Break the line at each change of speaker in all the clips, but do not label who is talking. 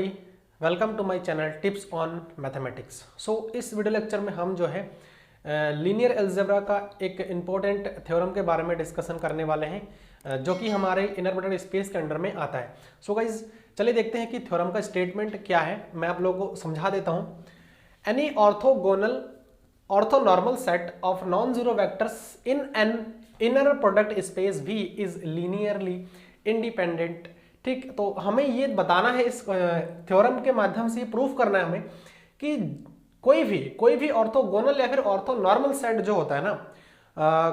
Everybody, welcome to my channel tips on mathematics. So इस video lecture में हम जो है लीनियर अलजेब्रा का एक इम्पोर्टेंट थ्योरम के बारे में डिस्कशन करने वाले हैं जो कि हमारे इनर प्रोडक्ट स्पेस के अंडर में आता है। सो गाइज चलिए देखते हैं कि थ्योरम का स्टेटमेंट क्या है। मैं आप लोगों को समझा देता हूँ। Any orthonormal set of non zero vectors in an inner product space V is linearly independent. ठीक, तो हमें ये बताना है इस थ्योरम के माध्यम से प्रूफ करना है हमें कि कोई भी ऑर्थोगोनल या फिर ऑर्थोनॉर्मल सेट जो होता है ना,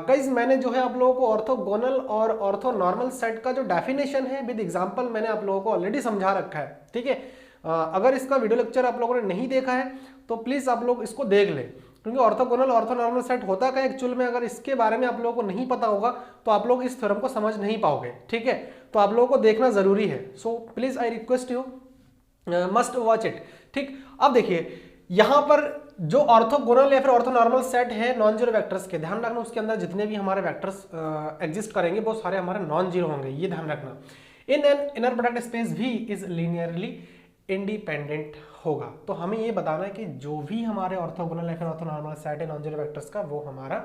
गाइस मैंने जो है आप लोगों को ऑर्थोगोनल और ऑर्थोनॉर्मल सेट का जो डेफिनेशन है विद एग्जांपल मैंने आप लोगों को ऑलरेडी समझा रखा है। ठीक है, अगर इसका वीडियो लेक्चर आप लोगों ने नहीं देखा है तो प्लीज आप लोग इसको देख लें, क्योंकि ऑर्थोगोनल ऑर्थोनॉर्मल सेट होता क्या एक्चुअल में, अगर इसके बारे में आप लोगों को नहीं पता होगा तो आप लोग इस थ्योरम को समझ नहीं पाओगे। ठीक है, तो आप लोगों को देखना जरूरी है। So please I request you must watch it. ठीक, अब देखिए यहां पर जो ऑर्थोगोनल या फिर ऑर्थोनॉर्मल सेट है नॉन जीरो वेक्टर्स के, ध्यान रखना उसके अंदर जितने भी हमारे वेक्टर्स एग्जिस्ट करेंगे वो सारे हमारे नॉन जीरो होंगे, ये ध्यान रखना। इन an inner product space V is linearly independent होगा। तो हमें ये बताना है कि जो भी हमारे ऑर्थोगोनल या फिर ऑर्थोनॉर्मल सेट है नॉन जीरो वेक्टर्स का, वो हमारा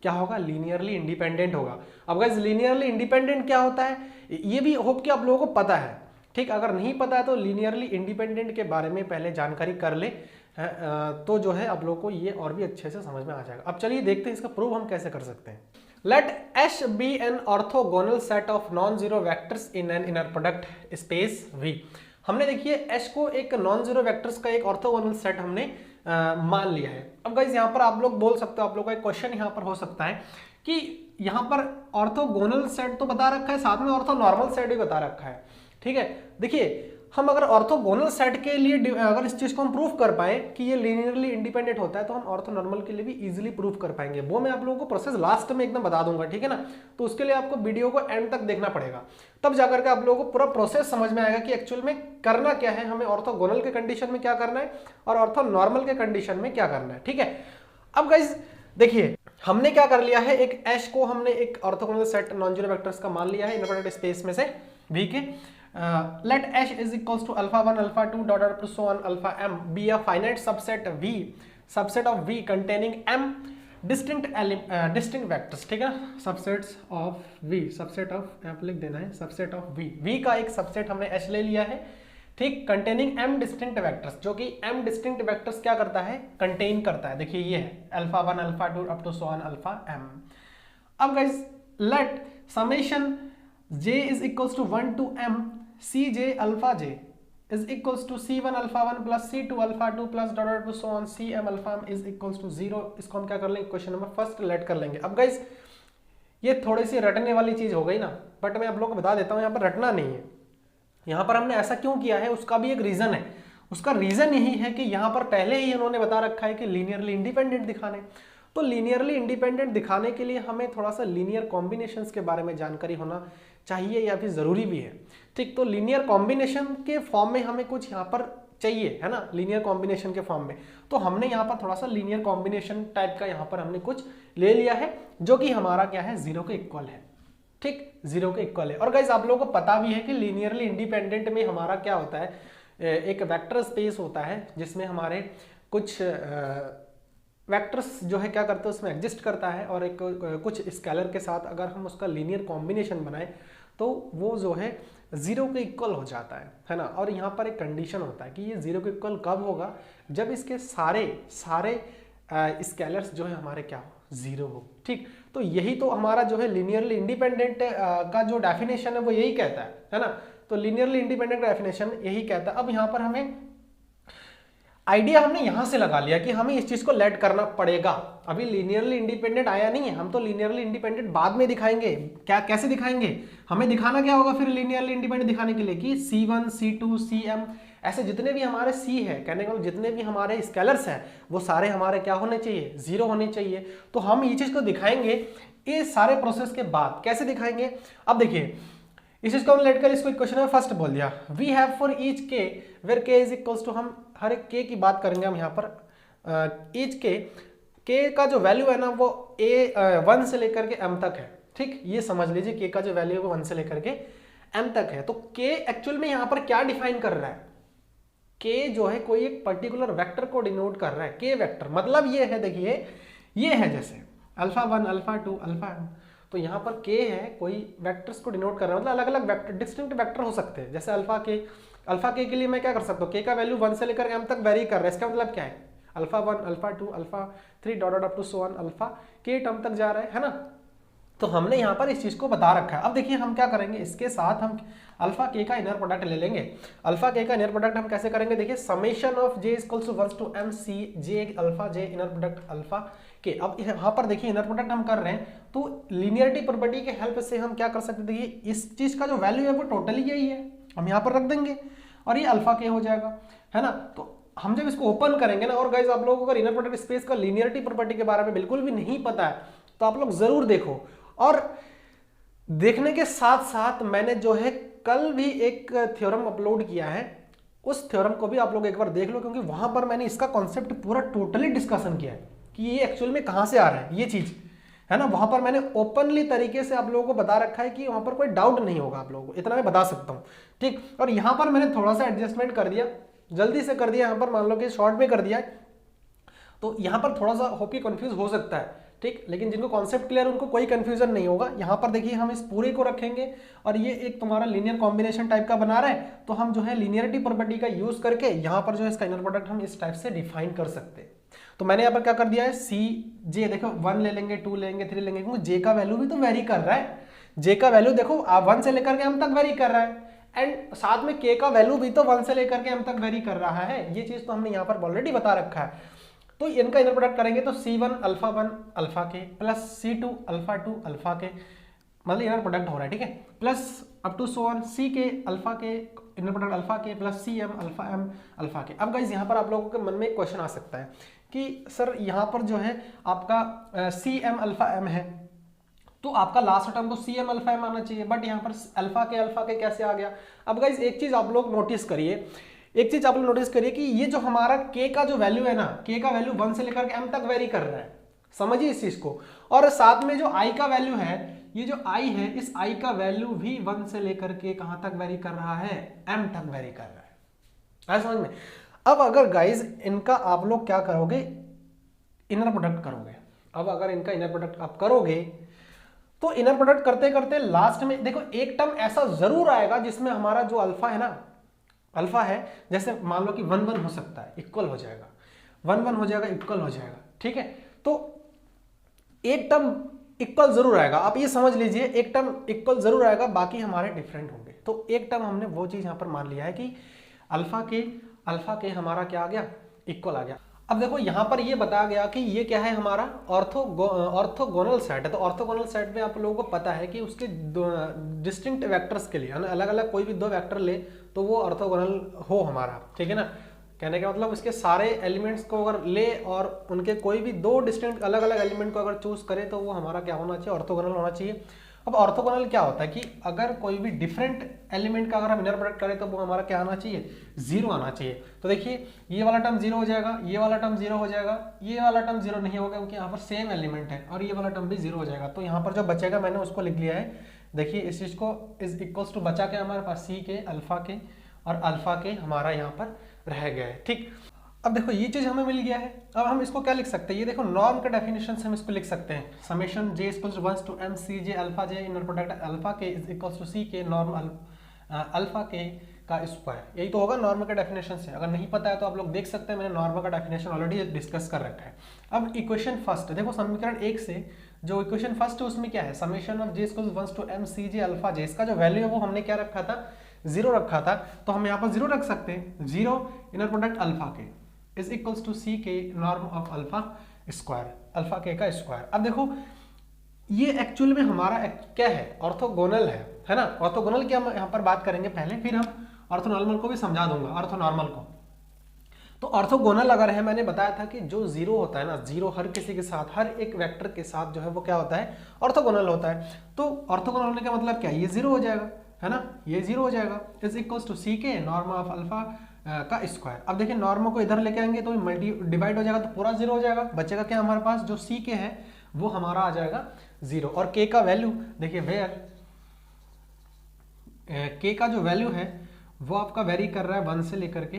क्या होगा, लीनियरली इंडिपेंडेंट होगा। अब गाइस लीनियरली इंडिपेंडेंट क्या होता है ये भी होप कि आप लोगों को पता है। ठीक, अगर नहीं पता है तो लीनियरली इंडिपेंडेंट के बारे में पहले जानकारी कर ले, तो जो है आप लोगों को ये और भी अच्छे से समझ में आ जाएगा। अब चलिए देखते हैं इसका प्रूव हम कैसे कर सकते हैं। Let H be an orthogonal set of non zero vectors in an inner product space V। हमने देखिए H को एक नॉन जीरो वेक्टर्स का एक ऑर्थोगोनल सेट हमने मान लिया है। अब गाइस यहाँ पर आप लोग बोल सकते हो, आप लोग का एक क्वेश्चन यहाँ पर हो सकता है कि यहाँ पर ऑर्थोगोनल सेट तो बता रखा है, साथ में ऑर्थोनॉर्मल सेट भी बता रखा है। ठीक है, देखिए हम अगर ऑर्थोगोनल सेट के लिए अगर इस चीज को हम प्रूफ कर पाए कि ये लीनियरली इंडिपेंडेंट होता है तो हम ऑर्थोनॉर्मल के लिए भी इजीली प्रूफ कर पाएंगे। वो मैं आप लोगों को प्रोसेस लास्ट में एकदम बता दूंगा। ठीक है ना, तो उसके लिए आपको वीडियो को एंड तक देखना पड़ेगा, तब जाकर के आप लोगों को पूरा प्रोसेस समझ में आएगा कि एक्चुअल में करना क्या है, हमें ऑर्थोगोनल के कंडीशन में क्या करना है और ऑर्थोनॉर्मल के कंडीशन में क्या करना है। ठीक है, अब गाइज देखिए हमने क्या कर लिया है, एक H को हमने एक orthogonal set non zero vectors का मान लिया है इनर प्रोडक्ट स्पेस में से V के। Let H is equals to alpha 1 alpha 2 dot dot so on alpha m be a finite subset of V containing m distinct vectors। ठीक है, subsets of V, subset of आप लिख देना है subset of V का एक subset हमने H ले लिया है। ठीक, containing m distinct vectors, जो कि m distinct vectors क्या करता है, contain करता है। देखिए ये है alpha 1 alpha 2 up to so on alpha m। अब guys let summation j is equals to 1 to m cj alpha j is equals to c1 alpha 1 plus c2 alpha 2 plus dot dot so on cm alpha m is equals to 0। इसको हम क्या कर लेंगे, question number first let कर लेंगे। अब guys ये थोड़ी सी रटने वाली चीज हो गई ना, बट मैं आप लोग को बता देता हूँ यहाँ पर रटना नहीं है। यहाँ पर हमने ऐसा क्यों किया है उसका भी एक रीजन है। उसका रीजन यही है कि यहाँ पर पहले ही उन्होंने बता रखा है कि लीनियरली इंडिपेंडेंट दिखाने, तो लीनियरली इंडिपेंडेंट दिखाने के लिए हमें थोड़ा सा लीनियर कॉम्बिनेशंस के बारे में जानकारी होना चाहिए या फिर जरूरी भी है। ठीक, तो लीनियर कॉम्बिनेशन के फॉर्म में हमें कुछ यहाँ पर चाहिए है ना, लीनियर कॉम्बिनेशन के फॉर्म में, तो हमने यहाँ पर थोड़ा सा लीनियर कॉम्बिनेशन टाइप का यहाँ पर हमने कुछ ले लिया है जो कि हमारा क्या है, जीरो के इक्वल है। ठीक, जीरो के इक्वल है। और गाइस आप लोगों को पता भी है कि लीनियरली इंडिपेंडेंट में हमारा क्या होता है, एक वेक्टर स्पेस होता है जिसमें हमारे कुछ वेक्टर्स जो है क्या करते हैं उसमें एग्जिस्ट करता है, और एक कुछ स्केलर के साथ अगर हम उसका लीनियर कॉम्बिनेशन बनाए तो वो जो है जीरो के इक्वल हो जाता है ना। और यहाँ पर एक कंडीशन होता है कि ये जीरो के इक्वल कब होगा, जब इसके सारे स्केलर्स जो है हमारे क्या हो, जीरो हो। ठीक, तो यही तो हमारा जो है लीनियरली इंडिपेंडेंट का जो डेफिनेशन है वो यही कहता है ना। तो लीनियरली इंडिपेंडेंट का डेफिनेशन यही कहता है। अब यहाँ पर हमें आइडिया हमने यहां से लगा लिया कि हमें इस चीज को लेट करना पड़ेगा। अभी लीनियरली इंडिपेंडेंट आया नहीं है, हम तो लीनियरली इंडिपेंडेंट बाद में दिखाएंगे। क्या कैसे दिखाएंगे, हमें दिखाना क्या होगा फिर लीनियरली इंडिपेंडेंट दिखाने के लिए कि C1 C2 Cm ऐसे जितने भी हमारे C है, कहने का जितने भी हमारे स्केलर्स हैं वो सारे हमारे क्या होने चाहिए, जीरो होने चाहिए। तो हम ये चीज को दिखाएंगे ये सारे प्रोसेस के बाद। कैसे दिखाएंगे, अब देखिए इस चीज को हम लेट कर इसको इक्वेशन में फर्स्ट बोल दिया, वी हैव फॉर ईच के वेयर के इज इक्वल्स टू, हम हर एक के की बात करेंगे हम यहाँ पर। ईच के का जो वैल्यू है ना वो A1 से लेकर के M तक है। ठीक, ये समझ लीजिए के का जो वैल्यू है वो 1 से लेकर के M तक है। तो के एक्चुअल में यहाँ पर क्या डिफाइन कर रहा है, के जो है कोई एक पर्टिकुलर वेक्टर को डिनोट कर रहा है, के वेक्टर मतलब ये है, देखिए ये है जैसे अल्फा 1 अल्फा 2 अल्फा m, तो यहाँ पर के है कोई वेक्टर्स को डिनोट कर रहा है, मतलब अलग अलग वेक्टर डिस्टिंक्ट वेक्टर हो सकते हैं। जैसे अल्फा के लिए मैं क्या कर सकता हूँ, के का वैल्यू 1 से लेकर m तक वेरी कर रहा है, इसका मतलब क्या है alpha 1 alpha 2 alpha 3 dot up to so on alpha के टर्म तक जा रहा है ना। तो हमने यहाँ पर इस चीज को बता रखा है। अब देखिए हम क्या करेंगे, इसके साथ हम अल्फा के का इनर प्रोडक्ट ले लेंगे। अल्फा के का इनर प्रोडक्ट हम कैसे करेंगे, देखिए summation of j equals to 1 to m c j alpha j inner product alpha के। अब यहाँ पर देखिए इनर प्रोडक्ट हम कर रहे हैं, तो लीनियरिटी प्रॉपर्टी के हेल्प से हम क्या कर सकते हैं, देखिए इस चीज का जो वैल्यू है वो टोटली यही है, हम यहाँ पर रख देंगे और ये अल्फा के हो जाएगा, है ना। तो हम जब इसको ओपन करेंगे ना, और गाइज आप लोगों को अगर इनर प्रोडक्ट स्पेस का लीनियरिटी प्रॉपर्टी के बारे में बिल्कुल भी नहीं पता है तो आप लोग जरूर देखो। और देखने के साथ साथ मैंने जो है कल भी एक थ्योरम अपलोड किया है, उस थ्योरम को भी आप लोग एक बार देख लो, क्योंकि वहां पर मैंने इसका कॉन्सेप्ट पूरा टोटली डिस्कशन किया है कि ये एक्चुअल में कहां से आ रहा है ये चीज, है ना। वहां पर मैंने ओपनली तरीके से आप लोगों को बता रखा है कि वहां पर कोई डाउट नहीं होगा आप लोगों को, इतना मैं बता सकता हूं, ठीक। और यहां पर मैंने थोड़ा सा एडजस्टमेंट कर दिया, जल्दी से कर दिया, यहां पर मान लो कि शॉर्ट में कर दिया है, तो यहां पर थोड़ा सा होप कंफ्यूज हो सकता है, ठीक। लेकिन जिनको कॉन्सेप्ट क्लियर उनको कोई कंफ्यूजन नहीं होगा। यहाँ पर देखिए हम इस पूरे को रखेंगे और ये एक तुम्हारा लीनियर कॉम्बिनेशन टाइप का बना रहा है, तो हम जो है लीनियरिटी प्रॉपर्टी का यूज करके यहाँ पर जो है इसका इनर प्रोडक्ट हम इस टाइप से डिफाइन कर सकते हैं। तो मैंने यहाँ पर क्या कर दिया है, सी जे देखो 1 ले लेंगे 2 लेंगे 3 लेंगे, क्योंकि जे का वैल्यू भी तो वेरी कर रहा है, जे का वैल्यू देखो 1 से लेकर के m तक वेरी कर रहा है, एंड साथ में k का वैल्यू भी तो 1 से लेकर के m तक वेरी कर रहा है। ये चीज तो हमने यहाँ पर ऑलरेडी बता रखा है। तो इनका इनर प्रोडक्ट करेंगे तो C1 अल्फा 1 अल्फा के प्लस C2 अल्फा 2 अल्फा के, मतलब इनर प्रोडक्ट हो रहा है, ठीक है, plus up to so on C के अल्फा के इनर प्रोडक्ट अल्फा के plus CM alpha M alpha के। अब गाइस यहाँ पर आप लोगों के मन में एक क्वेश्चन आ सकता है कि सर यहाँ पर जो है आपका CM अल्फा M है, तो आपका लास्ट टर्म तो CM अल्फा M आना चाहिए, बट यहाँ पर अल्फा के कैसे आ गया। अब गाइस एक चीज आप लोग नोटिस करिए, एक चीज आप लोग नोटिस करिए कि ये जो हमारा k का जो वैल्यू है ना, k का वैल्यू 1 से लेकर के m तक वेरी कर रहा है, समझिए इस चीज को। और साथ में जो i का वैल्यू है, ये जो i है, इस i का वैल्यू भी 1 से लेकर के कहां तक वेरी कर रहा है, m तक वेरी कर रहा है, आया समझ में। अब अगर गाइज इनका आप लोग क्या करोगे, इनर प्रोडक्ट करोगे, अब अगर इनका इनर प्रोडक्ट आप करोगे तो इनर प्रोडक्ट करते करते लास्ट में देखो एक टर्म ऐसा जरूर आएगा जिसमें हमारा जो अल्फा है ना, अल्फा है, जैसे मान लो कि 1 1 हो सकता है, इक्वल हो जाएगा, 1 1 हो जाएगा, इक्वल हो जाएगा, ठीक है। तो एक टर्म इक्वल जरूर आएगा, आप ये समझ लीजिए एक टर्म इक्वल जरूर आएगा, बाकी हमारे डिफरेंट होंगे। तो एक टर्म हमने वो चीज यहां पर मान लिया है कि अल्फा के हमारा क्या आ गया, इक्वल आ गया। अब देखो यहां पर ये बताया गया कि ये क्या है, हमारा ऑर्थोगोनल सेट है। तो ऑर्थोगोनल सेट में आप लोगों को पता है कि उसके डिस्टिंक्ट वेक्टर्स के लिए अलग अलग कोई भी 2 वेक्टर ले तो वो ऑर्थोगोनल हो हमारा, ठीक है ना। कहने का मतलब उसके सारे एलिमेंट्स को अगर ले और उनके कोई भी 2 डिस्टिंक्ट अलग अलग एलिमेंट को अगर चूज करे तो वो हमारा क्या होना चाहिए, ऑर्थोगोनल होना चाहिए। अब ऑर्थोगोनल क्या होता है कि अगर कोई भी डिफरेंट एलिमेंट का अगर हम इनर प्रोडक्ट करें तो वो हमारा क्या आना चाहिए, 0 आना चाहिए। तो देखिए ये वाला टर्म 0 हो जाएगा, ये वाला टर्म 0 हो जाएगा, ये वाला टर्म 0 नहीं होगा क्योंकि यहाँ पर सेम एलिमेंट है, और ये वाला टर्म भी 0 हो जाएगा। तो यहाँ पर जो बचेगा मैंने उसको लिख लिया है, देखिए इस चीज को इज इक्वल्स टू बचा के हमारे पास C के अल्फा के और अल्फा के हमारा यहाँ पर रह गया है, ठीक। अब देखो ये चीज हमें मिल गया है, अब हम इसको क्या लिख सकते हैं, ये देखो नॉर्म का डेफिनेशन से हम इसको लिख सकते हैं, summation j equals to 1 to m c j alpha j inner product alpha के इज इक्वल्स टू C के नॉर्म अल्फा के का स्क्वायर। यही तो होगा नॉर्म का डेफिनेशन से, अगर नहीं पता है तो आप लोग देख सकते हैं, मैंने नॉर्म का डेफिनेशन ऑलरेडी डिस्कस कर रखा है। अब इक्वेशन फर्स्ट देखो, समीकरण 1 से जो इक्वेशन फर्स्ट है उसमें क्या है, summation of j equals 1 to m c j alpha j, इसका जो वैल्यू है वो हमने क्या रखा था, 0 रखा था, तो हम यहाँ पर 0 रख सकते हैं, 0 इनर प्रोडक्ट अल्फा के इज इक्वल्स टू C के norm of alpha square, alpha के का स्क्वायर। अब देखो ये एक्चुअल में हमारा क्या है, ऑर्थोगोनल है ना। ऑर्थोगोनल की हम यहाँ पर बात करेंगे पहले, फिर हम ऑर्थोनॉर्मल को भी समझा दूंगा, ऑर्थोनॉर्मल को। तो ऑर्थोगोनल अगर है, मैंने बताया था कि जो 0 होता है ना, 0 हर किसी के साथ, हर एक वेक्टर के साथ जो है वो क्या होता है, ऑर्थोगोनल होता है। तो ऑर्थोगोनल होने का मतलब क्या है, ये 0 हो जाएगा, है ना, ये 0 हो जाएगा, इज इक्वल्स टू C के नॉर्म ऑफ अल्फा का स्क्वायर। अब देखिए नॉर्म को इधर लेके आएंगे तो मल्टी डिवाइड हो जाएगा, तो पूरा 0 हो जाएगा, बचेगा क्या हमारे पास, जो C के है वो हमारा आ जाएगा 0, और K का वैल्यू देखिए वेयर K का जो वैल्यू है वो आपका वेरी कर रहा है 1 से लेकर के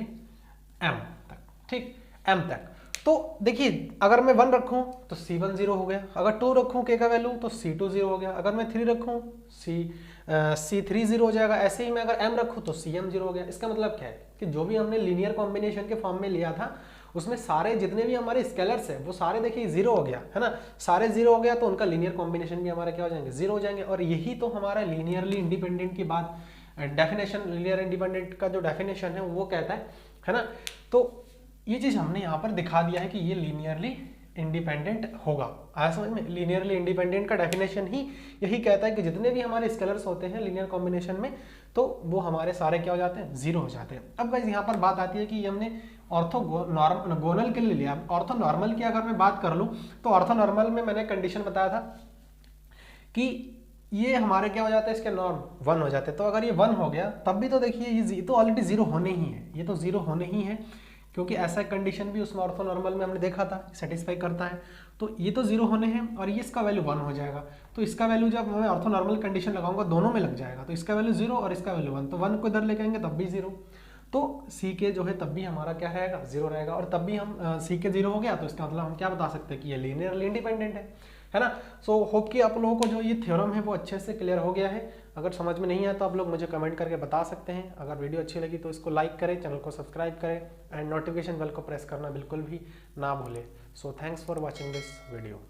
m तक, ठीक, m तक। तो देखिए अगर मैं 1 रखूं तो C1 0 हो गया, अगर 2 रखूं k का वैल्यू तो C2 0 हो गया, अगर मैं 3 रखूं C3 0 हो जाएगा। ऐसे ही मैं अगर m रखूं तो Cm 0 हो गया। इसका मतलब क्या है कि जो भी हमने लीनियर कॉम्बिनेशन के फॉर्म में लिया था उसमें सारे जितने भी हमारे स्केलर्स है वो सारे देखिए 0 हो गया है ना, सारे 0 हो गया तो उनका लीनियर कॉम्बिनेशन भी हमारा क्या हो जाएंगे, 0 हो जाएंगे। और यही तो हमारा लीनियरली इंडिपेंडेंट की बात, डेफिनेशन, लीनियर इंडिपेंडेंट का जो डेफिनेशन है वो कहता है ना। तो ये चीज हमने यहाँ पर दिखा दिया है कि ये लीनियरली इंडिपेंडेंट होगा। आया समझ में? लीनियरली इंडिपेंडेंट का डेफिनेशन ही यही कहता है कि जितने भी हमारे स्केलर्स होते हैं लीनियर कॉम्बिनेशन में तो वो हमारे सारे क्या हो जाते हैं, 0 हो जाते हैं। अब गाइस यहाँ पर बात आती है कि हमने ऑर्थोगोनल के लिए लिया। ऑर्थो नॉर्मल की अगर मैं बात कर लूँ तो ऑर्थो नॉर्मल में मैंने कंडीशन बताया था कि ये हमारे क्या हो जाता है, इसके नॉर्म 1 हो जाते हैं। तो अगर ये 1 हो गया तब भी तो देखिए ये तो ऑलरेडी 0 होने ही है, ये तो 0 होने ही है क्योंकि ऐसा कंडीशन भी उसमें ऑर्थो नॉर्मल में हमने देखा था, सेटिस्फाई करता है। तो ये तो 0 होने हैं और ये इसका वैल्यू 1 हो जाएगा। तो इसका वैल्यू जब मैं ऑर्थो नॉर्मल कंडीशन लगाऊंगा दोनों में लग जाएगा, तो इसका वैल्यू 0 और इसका वैल्यू 1, तो 1 को इधर लेके आएंगे तब भी 0, तो सी के जो है तब भी हमारा क्या रहेगा, 0 रहेगा। और तब भी हम सी के 0 हो गया तो इसका मतलब हम क्या बता सकते हैं कि ये लीनियरली इंडिपेंडेंट है ना। सो होप कि आप लोगों को जो ये थ्योरम है वो अच्छे से क्लियर हो गया है। अगर समझ में नहीं आया तो आप लोग मुझे कमेंट करके बता सकते हैं। अगर वीडियो अच्छी लगी तो इसको लाइक करें, चैनल को सब्सक्राइब करें एंड नोटिफिकेशन बेल को प्रेस करना बिल्कुल भी ना भूलें। So thanks for watching this video.